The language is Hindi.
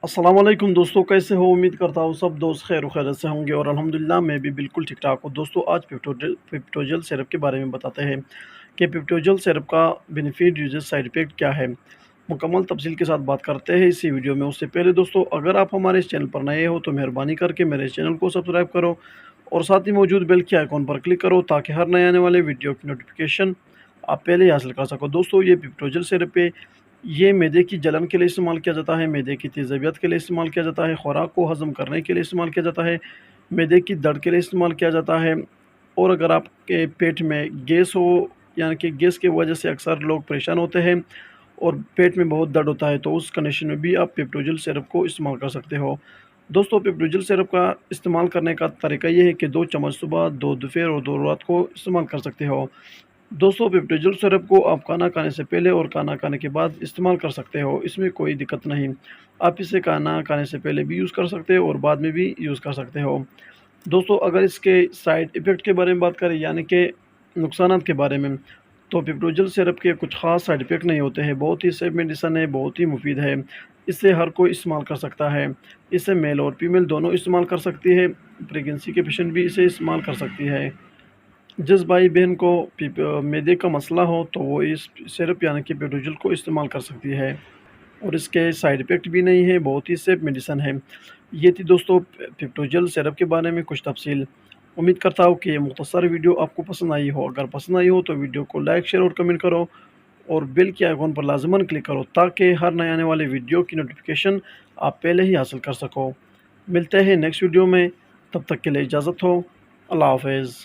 अस्सलाम वालेकुम दोस्तों, कैसे हो? उम्मीद करता हूँ सब दोस्त खैर खैरियत से होंगे और अल्हम्दुलिल्लाह मैं भी बिल्कुल ठीक ठाक हूँ। दोस्तों आज पिप्टोजल सिरप के बारे में बताते हैं कि पिप्टोजल सिरप का बेनिफिट यूजेस साइड इफ़ेक्ट क्या है। मुकम्मल तफसील के साथ बात करते हैं इसी वीडियो में। उससे पहले दोस्तों अगर आप हमारे इस चैनल पर नए हो तो मेहरबानी करके मेरे इस चैनल को सब्सक्राइब करो और साथ ही मौजूद बेल के आइकॉन पर क्लिक करो ताकि हर नए आने वाले वीडियो की नोटिफिकेशन आप पहले ही हासिल कर सको। दोस्तों ये पिप्टोजल सिरप है, ये मैदे की जलन के लिए इस्तेमाल किया जाता है, मैदे की तेज़ाबियत के लिए इस्तेमाल किया जाता है, खुराक को हज़म करने के लिए इस्तेमाल किया जाता है, मैदे की दर्द के लिए इस्तेमाल किया जाता है। और अगर आपके पेट में गैस हो, यानी कि गैस की वजह से अक्सर लोग परेशान होते हैं और पेट में बहुत दर्द होता है, तो उस कंडीशन में भी आप पिप्टोजल सिरप को इस्तेमाल कर सकते हो। दोस्तों पिप्टोजल सिरप का इस्तेमाल करने का तरीका ये है कि 2 चम्मच सुबह, 2 दोपहर और 2 रात को इस्तेमाल कर सकते हो। दोस्तों पिप्टोजल सिरप को आप खाना खाने से पहले और खाना खाने के बाद इस्तेमाल कर सकते हो, इसमें कोई दिक्कत नहीं। आप इसे खाना खाने से पहले भी यूज़ कर सकते हो और बाद में भी यूज़ कर सकते हो। दोस्तों अगर इसके साइड इफ़ेक्ट के बारे में बात करें, यानी कि नुकसानात के बारे में, तो पिप्टोजल सिरप के कुछ ख़ास साइड इफ़ेक्ट नहीं होते हैं। बहुत ही सेफ मेडिसिन है, बहुत ही मुफीद है। इसे हर कोई इस्तेमाल कर सकता है। इसे मेल और फीमेल दोनों इस्तेमाल कर सकती है। प्रेगनेंसी के पेशेंट भी इसे इस्तेमाल कर सकती है। जिस भाई-बहन को मैदे का मसला हो तो वो इस सिरप यानी कि पिप्टोजल को इस्तेमाल कर सकती है और इसके साइड इफ़ेक्ट भी नहीं है, बहुत ही सेफ मेडिसिन है। ये थी दोस्तों पिप्टोजल सिरप के बारे में कुछ तफ़सील। उम्मीद करता हूँ कि ये मुख्तसर वीडियो आपको पसंद आई हो। अगर पसंद आई हो तो वीडियो को लाइक, शेयर और कमेंट करो और बेल के आइकॉन पर लाज़िमन क्लिक करो ताकि हर नए आने वाले वीडियो की नोटिफ़िकेशन आप पहले ही हासिल कर सको। मिलते हैं नेक्स्ट वीडियो में, तब तक के लिए इजाज़त हो। अल्लाह हाफ़िज़।